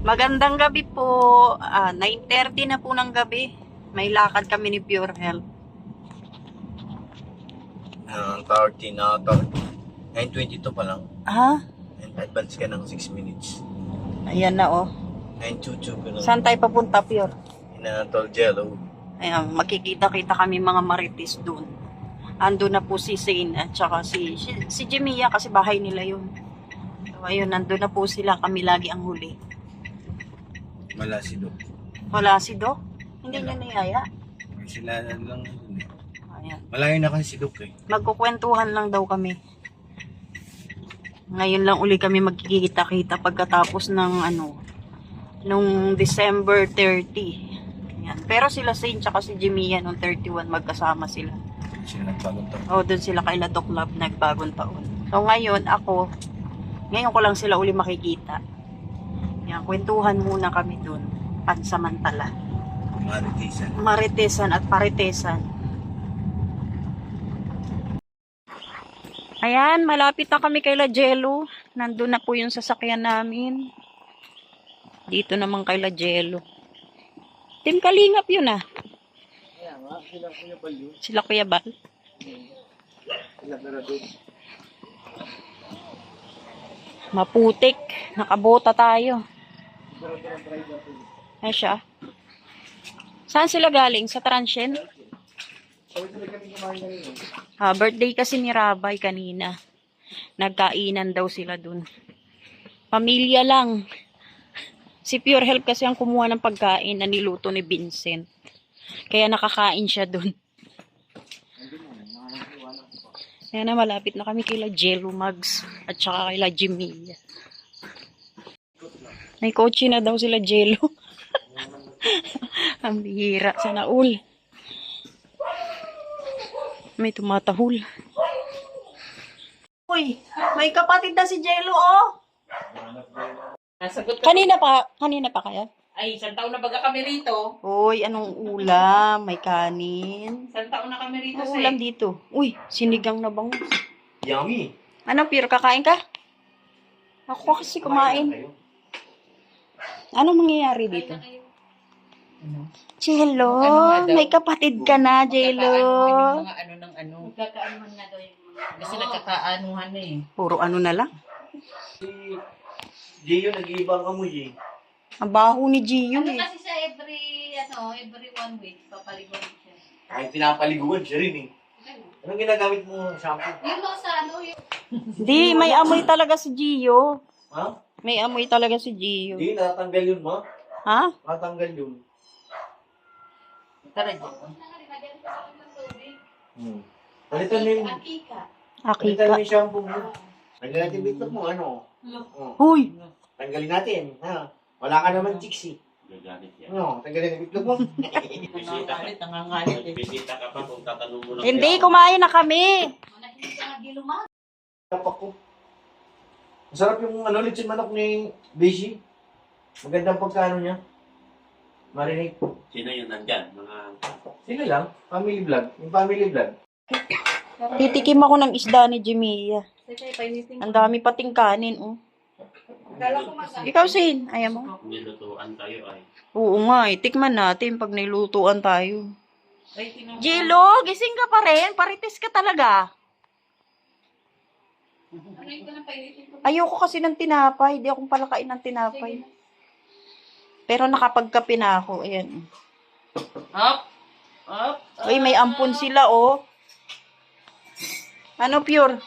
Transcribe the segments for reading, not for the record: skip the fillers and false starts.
Magandang gabi po. 9:30 na po ng gabi. May lakad kami ni Pure Health. 30 na ito. 9:22 pa lang. Ha? And advance ka ng 6 minutes. Ayan na oh. 9:22 ko na. Saan tayo papunta, Pure? Inatol Jello. Ayan, makikita-kita kami mga marites doon. Ando na po si Zane at saka si Jemia kasi bahay nila yun. So, ayun, nandun na po sila. Kami lagi ang huli. Wala si Doc. Wala si Doc? Hindi niya niyaya? Sila lang. Ayan. Malayo na kasi si Doc eh. Magkukwentuhan lang daw kami. Ngayon lang uli kami magkikita-kita pagkatapos ng nung December 30. Ayan. Pero sila Zane tsaka si Jemia nung 31 magkasama sila. Sila nagpagod to. O, doon sila kay Doc Love nagbagong taon. So ngayon ngayon ko lang sila uli makikita. Yan, kwentuhan muna kami doon. Pansamantala. Maritisan. Maritesan at paritesan. Ayan, malapit na kami kay La Jello. Nandun na po yung sasakyan namin. Dito naman kay La Jello. Team Kalingap yun ah. Sila Kuya Bal. Maputik. Nakabota tayo. Ay siya. Saan sila galing? Sa Transient? Birthday kasi ni Rabay kanina. Nagkainan daw sila dun. Pamilya lang. Si Pure Health kasi ang kumuha ng pagkain na niluto ni Vincent. Kaya nakakain siya dun. Kaya na malapit na kami kila Jello Mags at saka kila Jimmy. May kotse na daw sila Jello. Ang bihira sa naul. May tumatahol. Uy, may kapatid na si Jello oh. Nasagot ka. Kanina pa kaya? Ay, isang taon na baga kami rito. Uy, anong ulam? May kanin. Isang taon na kami rito, Anong ulam dito? Uy, sinigang na bangus. Yummy! Ano, Pure, kakain ka? Ako kasi kumain. Anong mangyayari dito? Jello, may kapatid ka na, Jello. Mga ano ng ano. Magkakaanuhan nga daw yung mga. Kasi nagkakaanuhan na eh. Puro ano na lang. Gio, nag-iibang ka mo, G. Ang baho ni Gio Ano eh. kasi siya every 1 week, papaliguan siya. Kahit pinapaliguan siya rin eh. Anong ginagamit mo shampoo? Yun o sa yung... Hindi, may amoy talaga si Gio. Ha? May amoy talaga si Gio. Hindi, natanggal yun, ma. Ha? Natanggal yun. Tara dyan. Palitan mo yung... Akika. Palitan mo Akika. yung shampoo mo. Tanggalin natin bitlog mo, ano? Huy! Tanggalin natin, ha? Wala ka naman chicks eh. Ano, tanggalin ang bitlog mo. Nangangalit eh. Bisita ka pa kung tatanong mo lang. Hindi, kumain na kami. Manahimik ka nga gilumag. Tapak ko. Masarap yung lechon manok ni Beshi. Magandang pagkano niya. Marinig. Sino yun nandyan? Mga... Sino lang? Family vlog. Yung family vlog. Titikim ako ng isda ni Jemia. Sige, painitin ko. Ang dami pating kanin, oh. Kala ko mag... Ikaw, Sin, ayaw mo? Nilutuan tayo ay. Oo nga, eh. Tikman natin pag nilutuan tayo. Ay, tinong... Jilo, gising ka pa rin. Parites ka talaga. Ano yung ko na painitin ko? Ayoko kasi ng tinapay. Hindi akong palakain ng tinapay. Pero nakapagkape na ako. Ayan. Up! Up! Uy, may ampun sila, oh. Ano, Pure?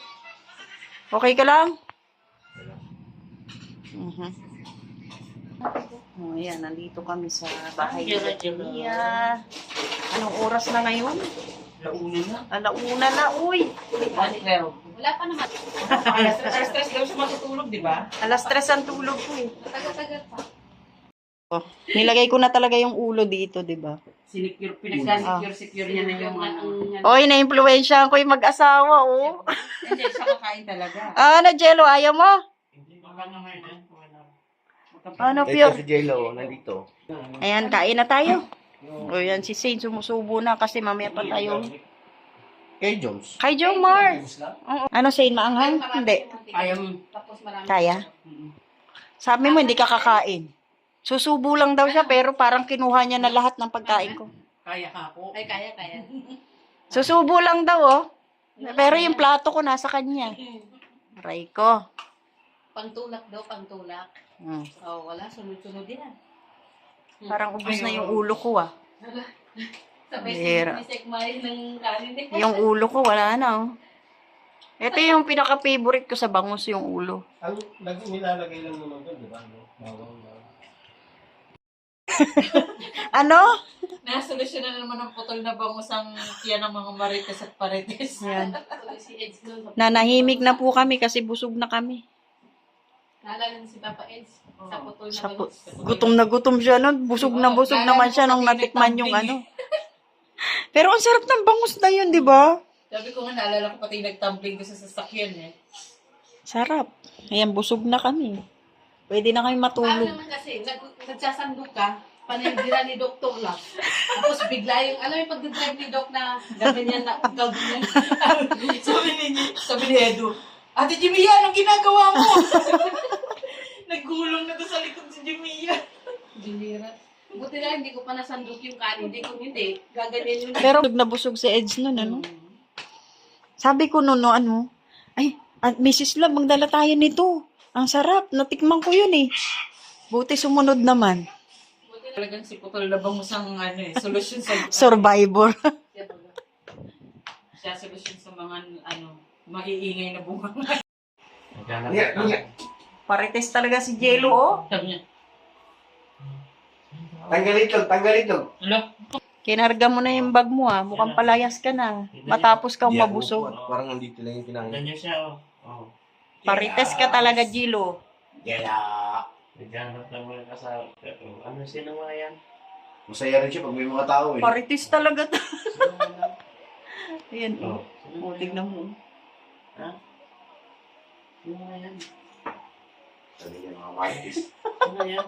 Okay ka lang? Oh, ayan, nandito kami sa bahay ni Jemia. Anong oras na ngayon? Launa na. Alauna na, uy. 1:12. Wala pa naman. Stress daw siya matutulog, di ba? Alas 3 ang tulog ko, eh. Tagal-tagal pa. Oh, nilagay ko na talaga yung ulo dito, di ba? Sinecure, pinagsasecure niya na yung ano. Oy, na-influensya ko yung mag-asawa, oh. Hindi, siya kakain talaga. Ano, Jello, ayaw mo? Baka naman yan. Ano, Ito Pure? si Jello, nandito. Ayan, kain na tayo. O yan, si Saint sumusubo na kasi mamaya pa tayo. Kay Jones. Kay Joe Mars. Oo. Ano, Saint, maanghang? Hindi. Ayaw mo. Tapos marami. Kaya? Sabi mo, hindi ka kakain. Susubo lang daw siya, pero parang kinuha niya na lahat ng pagkain ko. Kaya ka po. Ay, kaya. Susubo lang daw, oh. Pero yung plato ko nasa kanya. Aray ko. Pangtulak daw, pangtulak. Hmm. Oh, wala, sunod-sunod yan. Parang ubos na yung ulo ko, ah. Sabay Bihira. si Sek Mari ng kanin eh. Yung ulo ko, wala na, oh. Ito yung pinaka-favorite ko sa bangus, yung ulo. Ang nilalagay lang naman doon, di ba? No? Bawang. Ano? Nasolusyonan na naman ang putol na bangus ang tiyan ng mga marites at parites. Yan. Si Eds nun. Nanahimik na po kami kasi busog na kami. Naalala niyo si Papa Eds. Sa putol na Sa bangus. gutom na gutom siya nun. Busog naman siya nung natikman yung ano. Pero ang sarap ng bangus na yun, di ba? Sabi ko nga, naalala ko pati nagtumbling ko sa sasakyan eh. Sarap. Ayan, busog na kami. Pwede na kami Ano matulog. naman kasi, nagsasandok ka, panaygira ni Doktor lang. Tapos bigla yung, alam yung pag-drive ni Doc na ganyan na, ganyan. sabi ni Edu, Ate Jimia, anong ginagawa mo? Naggulong na to sa likod si Jimia. Ginira. Buti na hindi ko pa nasandok yung kanin. Hindi kung hindi, gaganyan yun. Pero busog si Eds nun, ano? Sabi ko nun, no, ano? Ay, Mrs. Love, magdala tayo nito. Ang sarap. Natikman ko yun eh. Buti sumunod naman. Talagang si putol na bangus ang ano eh, solusyon sa Survivor. siya solusyon sa mga ano, maiingay na bunga. Parites talaga si Jello, oh. Sabi niya, Tanggal itlog. Alo, Kinarga mo na yung bag mo, ah. Mukhang palayas ka na. Matapos kang mabusog. Parang nandito lang yung kinain. Ganyan siya, oh. Oh. Parites ka talaga, Jello. Gala. Naghanap lang mga kasama. Pero ano sino mga yan? Masaya rin siya pag may mga tao eh. Parites talaga. Ayan, oh. Oh. Sino Oh, mga yan? tignan mo. Ha? Sino mga yan? Sabi niya mga martis. Sino yan?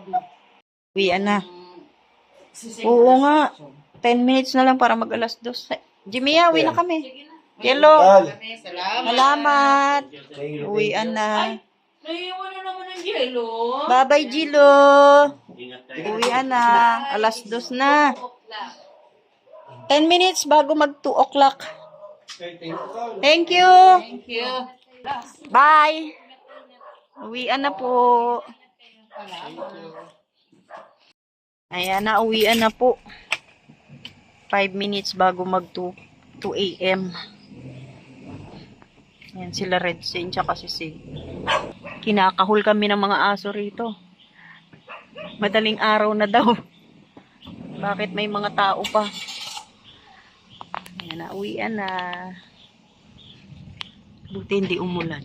Uwian na. si Sek- Oo nga. 10 minutes na lang para mag alas 2. Jimmy, uwi na kami. Sige na. Jello. Salamat. Salamat. Thank you. Uwian na. Naiiwan na naman ang yelo. Bye-bye, Jello. Ingat kayo. Uwian na. Alas 2 na. Okla. 10 minutes bago mag 2 o'clock. Thank you. Thank you. Bye. Uwian na po. Ayan na, uwian na po. 5 minutes bago mag 2 a.m. Ayan sila Red Saint tsaka si Sig. Kinakahul kami ng mga aso rito. Madaling araw na daw. Bakit may mga tao pa? Ayan na, uwian na. Buti hindi umulan.